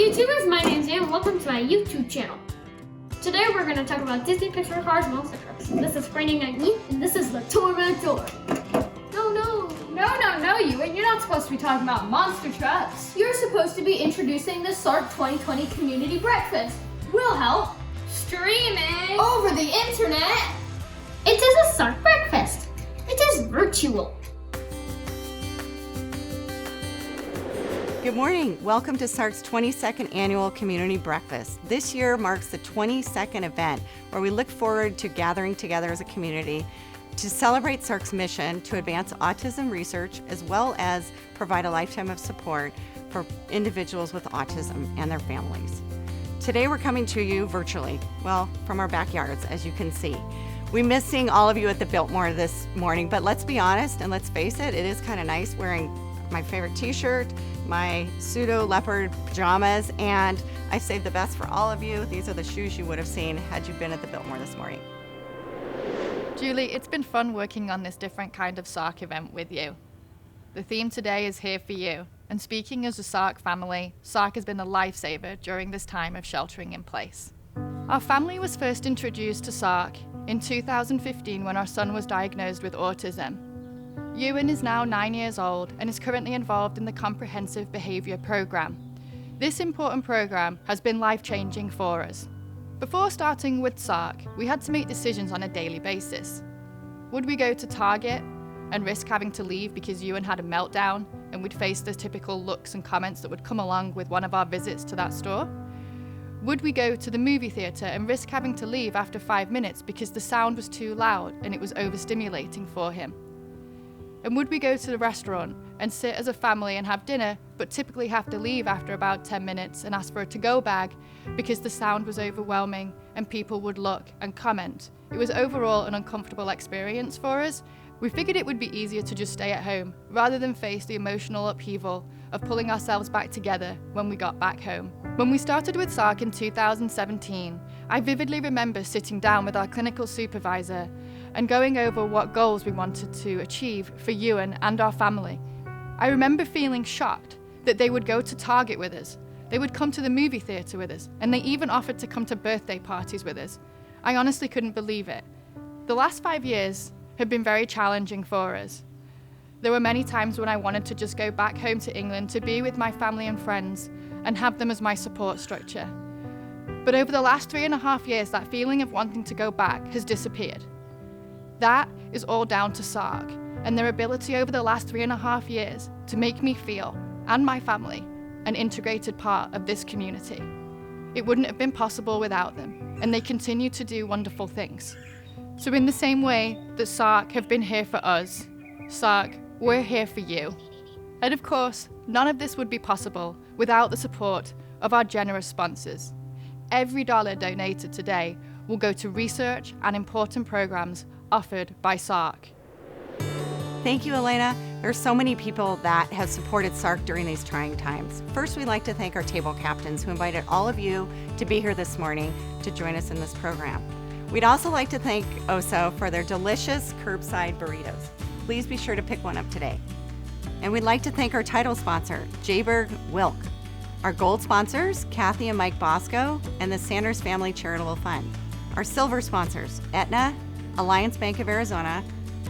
YouTubers, my name's Ann and welcome to my YouTube channel. Today we're going to talk about Disney Pixar Cars Monster Trucks. This is Friday Night Meat and this is the Tour. No, you're not supposed to be talking about monster trucks. You're supposed to be introducing the SARRC 2020 Community Breakfast. We'll help. Streaming Over the internet. It is a SARRC Breakfast. It is virtual. Good morning. Welcome to SARRC's 22nd Annual Community Breakfast. This year marks the 22nd event where we look forward to gathering together as a community to celebrate SARRC's mission to advance autism research as well as provide a lifetime of support for individuals with autism and their families. Today we're coming to you virtually, well, from our backyards, as you can see. We miss seeing all of you at the Biltmore this morning, but let's be honest and let's face it, it is kind of nice wearing my favorite t-shirt, my pseudo leopard pajamas, and I saved the best for all of you. These are the shoes you would have seen had you been at the Biltmore this morning. Julie, it's been fun working on this different kind of SARRC event with you. The theme today is Here for You, and speaking as a SARRC family, SARRC has been a lifesaver during this time of sheltering in place. Our family was first introduced to SARRC in 2015 when our son was diagnosed with autism. Ewan is now 9 years old and is currently involved in the Comprehensive Behaviour Programme. This important programme has been life-changing for us. Before starting with SARRC, we had to make decisions on a daily basis. Would we go to Target and risk having to leave because Ewan had a meltdown and we'd face the typical looks and comments that would come along with one of our visits to that store? Would we go to the movie theatre and risk having to leave after 5 minutes because the sound was too loud and it was overstimulating for him? And would we go to the restaurant and sit as a family and have dinner, but typically have to leave after about 10 minutes and ask for a to-go bag because the sound was overwhelming and people would look and comment? It was overall an uncomfortable experience for us. We figured it would be easier to just stay at home rather than face the emotional upheaval of pulling ourselves back together when we got back home. When we started with SARRC in 2017, I vividly remember sitting down with our clinical supervisor and going over what goals we wanted to achieve for Ewan and our family. I remember feeling shocked that they would go to Target with us, they would come to the movie theatre with us, and they even offered to come to birthday parties with us. I honestly couldn't believe it. The last 5 years have been very challenging for us. There were many times when I wanted to just go back home to England to be with my family and friends and have them as my support structure. But over the last 3.5 years, that feeling of wanting to go back has disappeared. That is all down to SARRC and their ability over the last 3.5 years to make me feel, and my family, an integrated part of this community. It wouldn't have been possible without them, and they continue to do wonderful things. So in the same way that SARRC have been here for us, SARRC, we're here for you. And of course, none of this would be possible without the support of our generous sponsors. Every dollar donated today will go to research and important programs offered by SARRC. Thank you, Elena. There are so many people that have supported SARRC during these trying times. First, we'd like to thank our table captains who invited all of you to be here this morning to join us in this program. We'd also like to thank OSO for their delicious curbside burritos. Please be sure to pick one up today. And we'd like to thank our title sponsor, Jayberg Wilk, our gold sponsors, Kathy and Mike Bosco, and the Sanders Family Charitable Fund. Our silver sponsors, Aetna, Alliance Bank of Arizona,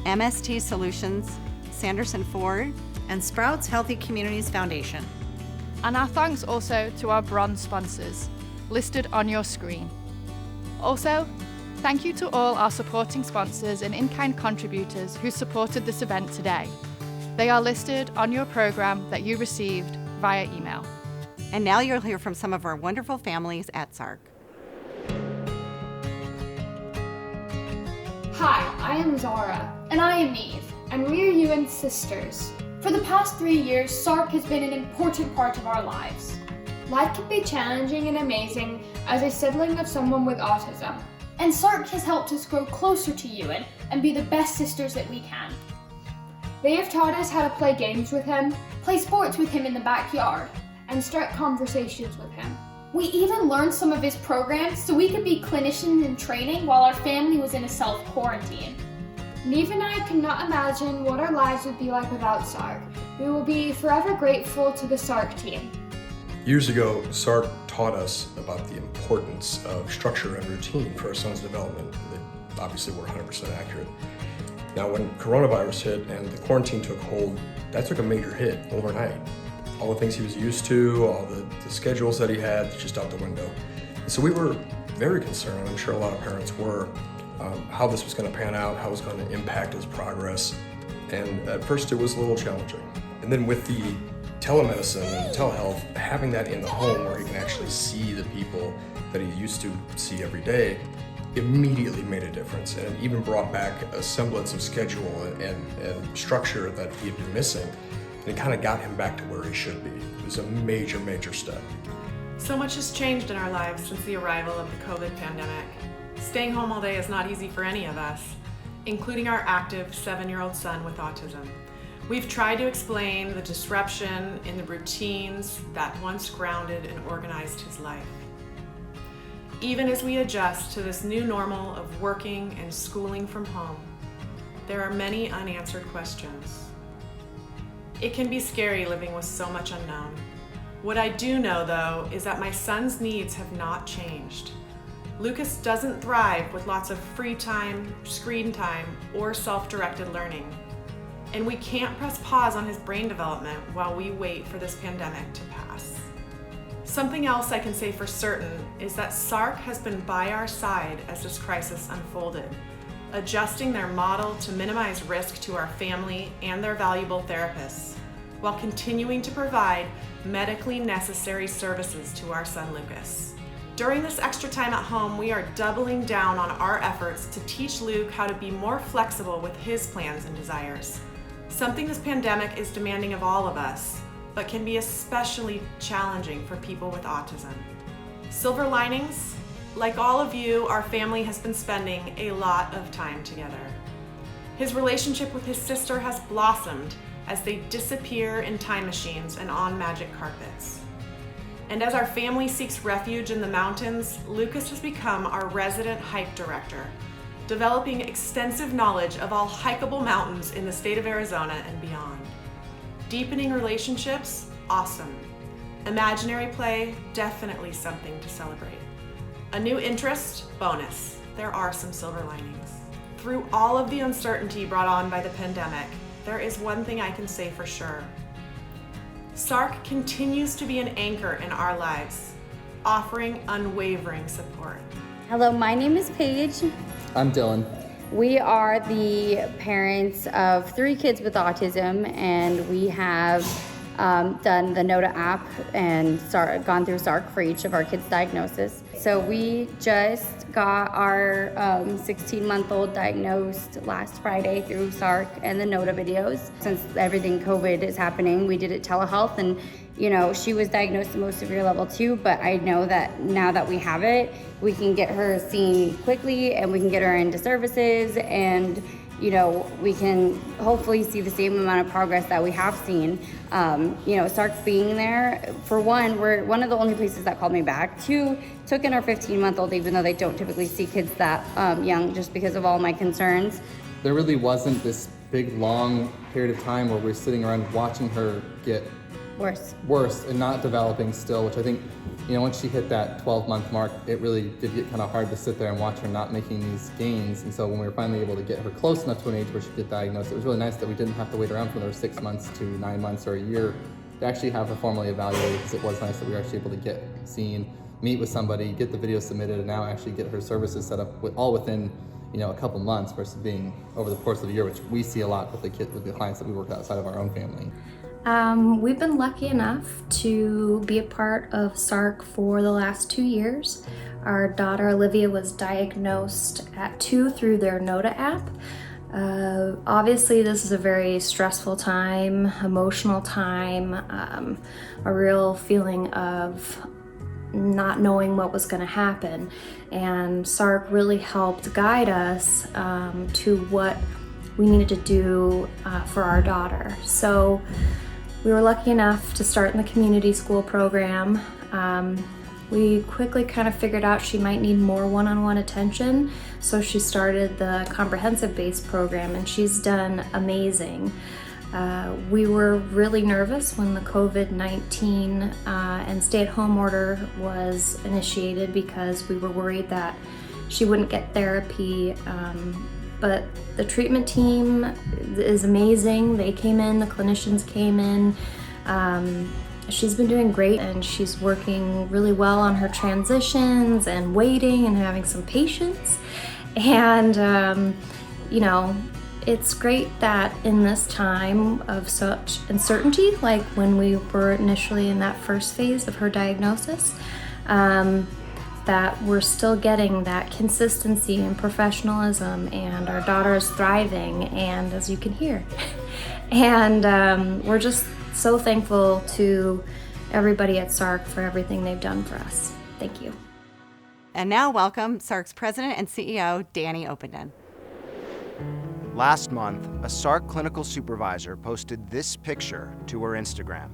MST Solutions, Sanderson Ford, and Sprouts Healthy Communities Foundation. And our thanks also to our bronze sponsors, listed on your screen. Also, thank you to all our supporting sponsors and in-kind contributors who supported this event today. They are listed on your program that you received via email. And now you'll hear from some of our wonderful families at SARRC. Hi, I am Zara. And I am Eve, and we are Ewan's sisters. For the past 3 years, SARRC has been an important part of our lives. Life can be challenging and amazing as a sibling of someone with autism. And SARRC has helped us grow closer to Ewan and be the best sisters that we can. They have taught us how to play games with him, play sports with him in the backyard, and start conversations with him. We even learned some of his programs so we could be clinicians in training while our family was in a self-quarantine. Neve and I cannot imagine what our lives would be like without SARRC. We will be forever grateful to the SARRC team. Years ago, SARRC taught us about the importance of structure and routine for our son's development. They obviously were 100% accurate. Now, when coronavirus hit and the quarantine took hold, that took a major hit overnight. All the things he was used to, all the schedules that he had, just out the window. And so we were very concerned, and I'm sure a lot of parents were, how this was going to pan out, how it was going to impact his progress. And at first it was a little challenging. And then with the telemedicine and telehealth, having that in the home where he can actually see the people that he used to see every day immediately made a difference, and it even brought back a semblance of schedule and structure that he had been missing, and it kind of got him back to where he should be. It was a major, major step. So much has changed in our lives since the arrival of the COVID pandemic. Staying home all day is not easy for any of us, including our active 7-year-old son with autism. We've tried to explain the disruption in the routines that once grounded and organized his life. Even as we adjust to this new normal of working and schooling from home, there are many unanswered questions. It can be scary living with so much unknown. What I do know, though, is that my son's needs have not changed. Lucas doesn't thrive with lots of free time, screen time, or self-directed learning. And we can't press pause on his brain development while we wait for this pandemic to pass. Something else I can say for certain is that SARRC has been by our side as this crisis unfolded, adjusting their model to minimize risk to our family and their valuable therapists, while continuing to provide medically necessary services to our son Lucas. During this extra time at home, we are doubling down on our efforts to teach Luke how to be more flexible with his plans and desires, something this pandemic is demanding of all of us, but can be especially challenging for people with autism. Silver linings? Like all of you, our family has been spending a lot of time together. His relationship with his sister has blossomed as they disappear in time machines and on magic carpets. And as our family seeks refuge in the mountains, Lucas has become our resident hike director, developing extensive knowledge of all hikeable mountains in the state of Arizona and beyond. Deepening relationships? Awesome. Imaginary play? Definitely something to celebrate. A new interest? Bonus. There are some silver linings. Through all of the uncertainty brought on by the pandemic, there is one thing I can say for sure. SARRC continues to be an anchor in our lives, offering unwavering support. Hello, my name is Paige. I'm Dylan. We are the parents of 3 kids with autism, and we have done the NOTA app and gone through SARRC for each of our kids' diagnosis. So we just got our 16-month-old diagnosed last Friday through SARRC and the NOTA videos. Since everything COVID is happening, we did it telehealth, and she was diagnosed at most severe level 2, but I know that now that we have it, we can get her seen quickly and we can get her into services, and we can hopefully see the same amount of progress that we have seen. SARRC being there, for one, we're one of the only places that called me back. 2, took in our 15-month-old, even though they don't typically see kids that young, just because of all my concerns. There really wasn't this big, long period of time where we're sitting around watching her get worse and not developing still, which I think, once she hit that 12-month mark, it really did get kind of hard to sit there and watch her not making these gains. And so when we were finally able to get her close enough to an age where she get diagnosed, it was really nice that we didn't have to wait around for another 6 months to 9 months or a year to actually have her formally evaluated, because it was nice that we were actually able to get seen, meet with somebody, get the video submitted, and now actually get her services set up all within a couple months versus being over the course of a year, which we see a lot with the clients that we work outside of our own family. We've been lucky enough to be a part of SARRC for the last 2 years. Our daughter Olivia was diagnosed at 2 through their NOTA app. Obviously this is a very stressful time, emotional time, a real feeling of not knowing what was going to happen, and SARRC really helped guide us to what we needed to do for our daughter. So we were lucky enough to start in the community school program. We quickly kind of figured out she might need more one-on-one attention, so she started the comprehensive based program, and she's done amazing. We were really nervous when the COVID-19 and stay-at-home order was initiated because we were worried that she wouldn't get therapy. But the treatment team is amazing. They came in, the clinicians came in. She's been doing great, and she's working really well on her transitions and waiting and having some patience. And, you know, it's great that in this time of such uncertainty, like when we were initially in that first phase of her diagnosis, that we're still getting that consistency and professionalism, and our daughter is thriving, and as you can hear. And we're just so thankful to everybody at SARRC for everything they've done for us. Thank you. And now welcome SARRC's President and CEO, Danny Openden. Last month, a SARRC clinical supervisor posted this picture to her Instagram.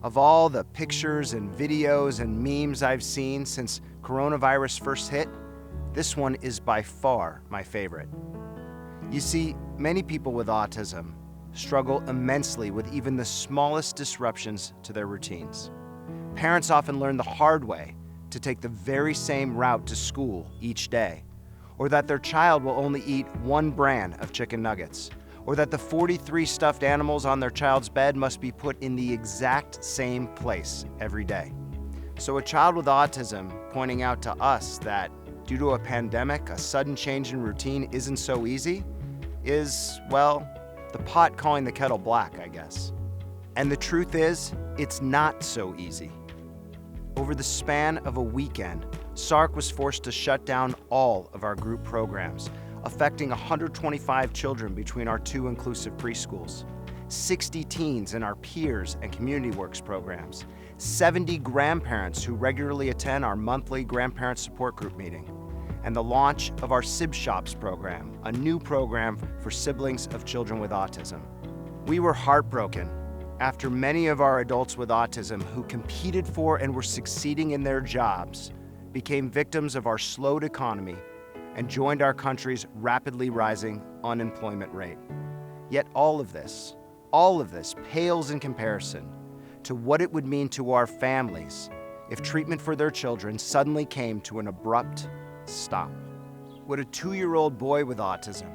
Of all the pictures and videos and memes I've seen since coronavirus first hit, this one is by far my favorite. You see, many people with autism struggle immensely with even the smallest disruptions to their routines. Parents often learn the hard way to take the very same route to school each day, or that their child will only eat one brand of chicken nuggets, or that the 43 stuffed animals on their child's bed must be put in the exact same place every day. So a child with autism pointing out to us that due to a pandemic, a sudden change in routine isn't so easy is, well, the pot calling the kettle black, I guess. And the truth is, it's not so easy. Over the span of a weekend, SARRC was forced to shut down all of our group programs, affecting 125 children between our 2 inclusive preschools, 60 teens in our peers and community works programs, 70 grandparents who regularly attend our monthly grandparent support group meeting, and the launch of our Sib Shops program, a new program for siblings of children with autism. We were heartbroken after many of our adults with autism who competed for and were succeeding in their jobs became victims of our slowed economy and joined our country's rapidly rising unemployment rate. Yet all of this pales in comparison to what it would mean to our families if treatment for their children suddenly came to an abrupt stop. Would a 2-year-old boy with autism,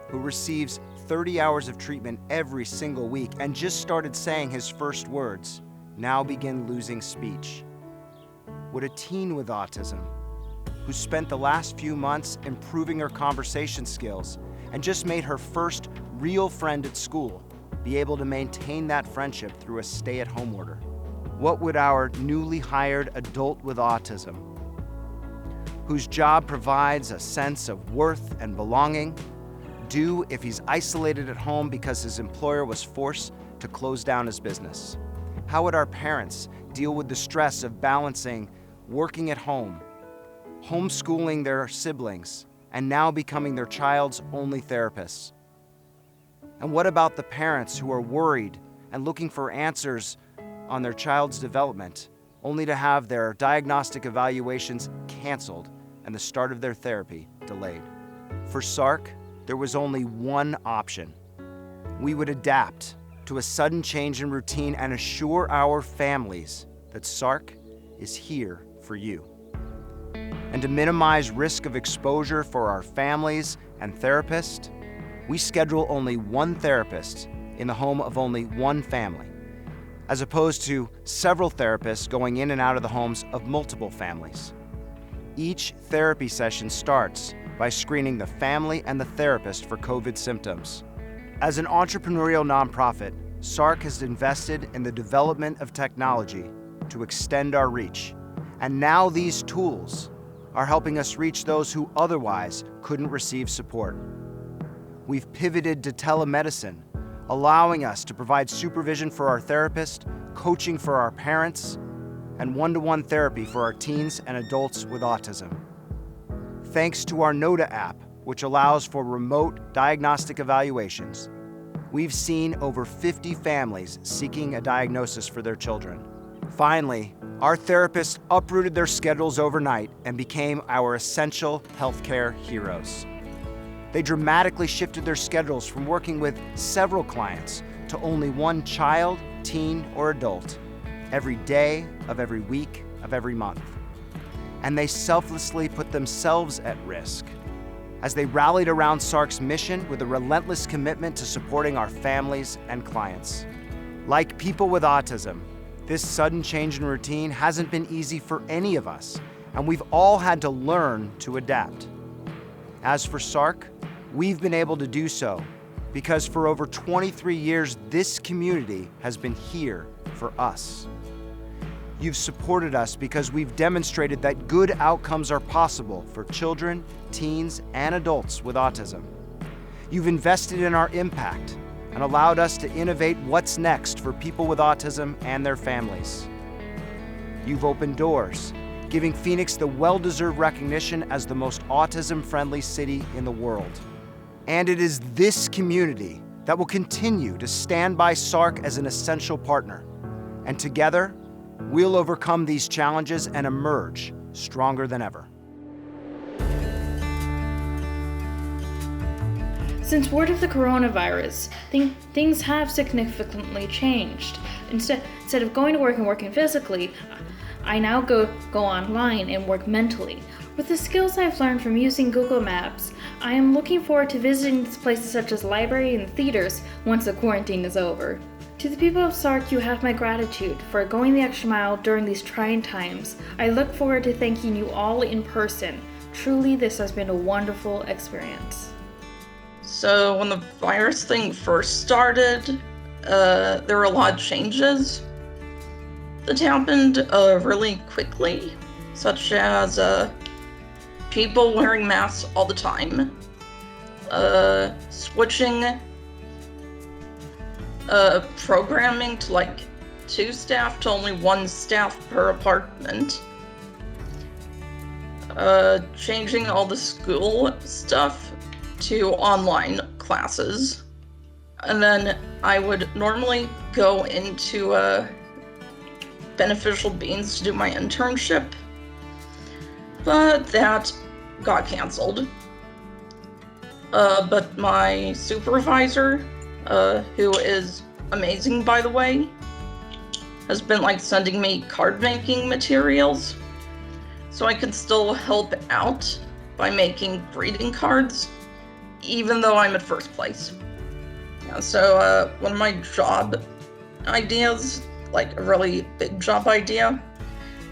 who receives 30 hours of treatment every single week and just started saying his first words, now begin losing speech? Would a teen with autism, who spent the last few months improving her conversation skills and just made her first real friend at school, be able to maintain that friendship through a stay-at-home order? What would our newly hired adult with autism, whose job provides a sense of worth and belonging, do if he's isolated at home because his employer was forced to close down his business? How would our parents deal with the stress of balancing working at home, homeschooling their siblings, and now becoming their child's only therapists? And what about the parents who are worried and looking for answers on their child's development, only to have their diagnostic evaluations canceled and the start of their therapy delayed? For SARRC, there was only one option. We would adapt to a sudden change in routine and assure our families that SARRC is here for you. And to minimize risk of exposure for our families and therapists, we schedule only one therapist in the home of only one family, as opposed to several therapists going in and out of the homes of multiple families. Each therapy session starts by screening the family and the therapist for COVID symptoms. As an entrepreneurial nonprofit, SARRC has invested in the development of technology to extend our reach. And now these tools are helping us reach those who otherwise couldn't receive support. We've pivoted to telemedicine, allowing us to provide supervision for our therapist, coaching for our parents, and one-to-one therapy for our teens and adults with autism. Thanks to our NOTA app, which allows for remote diagnostic evaluations, we've seen over 50 families seeking a diagnosis for their children. Finally, our therapists uprooted their schedules overnight and became our essential healthcare heroes. They dramatically shifted their schedules from working with several clients to only one child, teen, or adult every day of every week of every month. And they selflessly put themselves at risk as they rallied around SARRC's mission with a relentless commitment to supporting our families and clients. Like people with autism, this sudden change in routine hasn't been easy for any of us, and we've all had to learn to adapt. As for SARRC, we've been able to do so because for over 23 years, this community has been here for us. You've supported us because we've demonstrated that good outcomes are possible for children, teens, and adults with autism. You've invested in our impact and allowed us to innovate what's next for people with autism and their families. You've opened doors, giving Phoenix the well-deserved recognition as the most autism-friendly city in the world. And it is this community that will continue to stand by SARRC as an essential partner. And together, we'll overcome these challenges and emerge stronger than ever. Since word of the coronavirus, things have significantly changed. Instead of going to work and working physically, I now go online and work mentally. With the skills I've learned from using Google Maps, I am looking forward to visiting places such as libraries and theaters once the quarantine is over. To the people of SARRC, you have my gratitude for going the extra mile during these trying times. I look forward to thanking you all in person. Truly, this has been a wonderful experience. So when the virus thing first started, there were a lot of changes that happened really quickly, such as people wearing masks all the time, switching programming to like 2 staff to only 1 staff per apartment, changing all the school stuff to online classes. And then I would normally go into Beneficial Beans to do my internship, but that got canceled. But my supervisor, who is amazing by the way, has been like sending me card making materials so I could still help out by making greeting cards even though I'm at first place. Yeah, so one of my job ideas, like a really big job idea,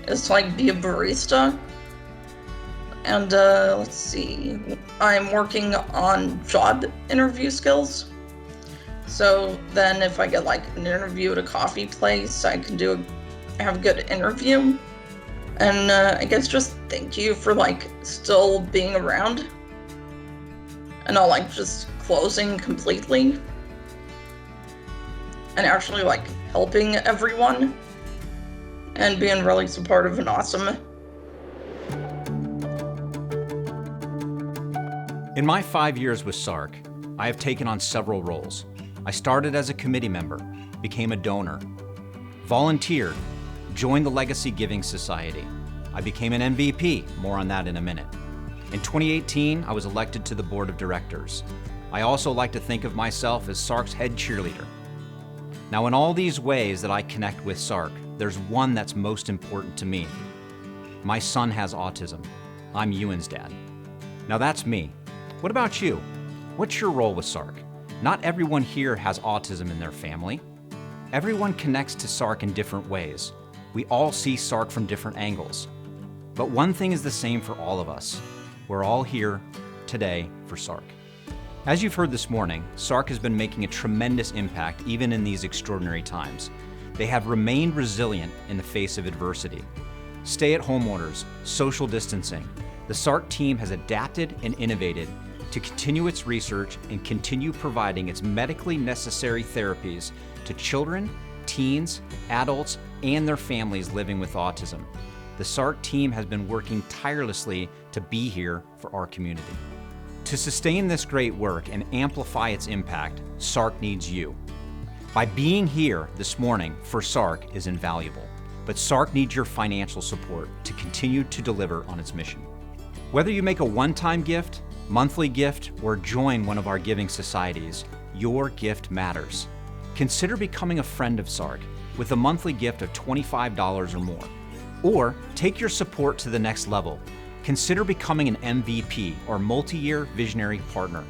is to like be a barista. And let's see, I'm working on job interview skills. So then if I get like an interview at a coffee place, I can have a good interview. And I guess just thank you for like still being around and not like just closing completely. And actually like helping everyone and being really supportive and awesome. In my 5 years with SARRC, I have taken on several roles. I started as a committee member, became a donor, volunteered, joined the Legacy Giving Society. I became an MVP, more on that in a minute. In 2018, I was elected to the board of directors. I also like to think of myself as SARRC's head cheerleader. Now, in all these ways that I connect with SARRC, there's one that's most important to me. My son has autism. I'm Ewan's dad. Now that's me. What about you? What's your role with SARRC? Not everyone here has autism in their family. Everyone connects to SARRC in different ways. We all see SARRC from different angles. But one thing is the same for all of us. We're all here today for SARRC. As you've heard this morning, SARRC has been making a tremendous impact even in these extraordinary times. They have remained resilient in the face of adversity. Stay-at-home orders, social distancing. The SARRC team has adapted and innovated to continue its research and continue providing its medically necessary therapies to children, teens, adults, and their families living with autism. The SARRC team has been working tirelessly to be here for our community. To sustain this great work and amplify its impact, SARRC needs you. By being here this morning for SARRC is invaluable, but SARRC needs your financial support to continue to deliver on its mission. Whether you make a one-time gift, monthly gift, or join one of our giving societies, your gift matters. Consider becoming a friend of SARRC with a monthly gift of $25 or more. Or take your support to the next level. Consider becoming an MVP, or multi-year visionary partner.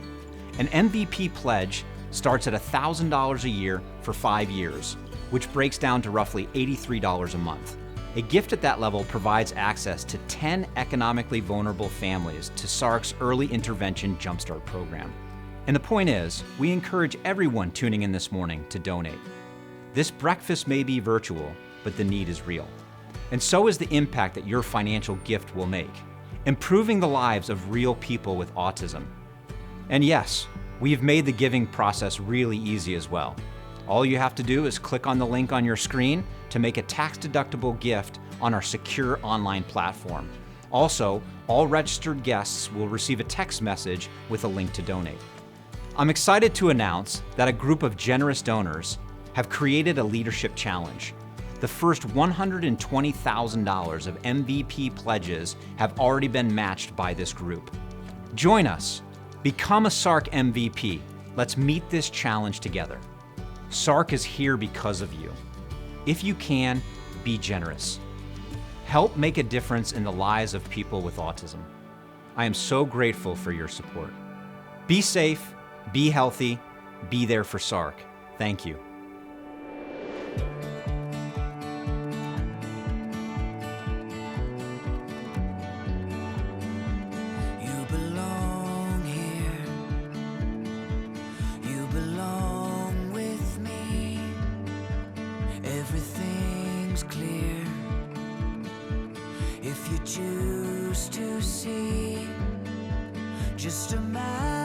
An MVP pledge starts at $1,000 a year for 5 years, which breaks down to roughly $83 a month. A gift at that level provides access to 10 economically vulnerable families to SARRC's Early Intervention Jumpstart program. And the point is, we encourage everyone tuning in this morning to donate. This breakfast may be virtual, but the need is real. And so is the impact that your financial gift will make, improving the lives of real people with autism. And yes, we've made the giving process really easy as well. All you have to do is click on the link on your screen to make a tax-deductible gift on our secure online platform. Also, all registered guests will receive a text message with a link to donate. I'm excited to announce that a group of generous donors have created a leadership challenge. The first $120,000 of MVP pledges have already been matched by this group. Join us. Become a SARRC MVP. Let's meet this challenge together. SARRC is here because of you. If you can, be generous. Help make a difference in the lives of people with autism. I am so grateful for your support. Be safe, be healthy, be there for SARRC. Thank you. Everything's clear if you choose to see. Just a matter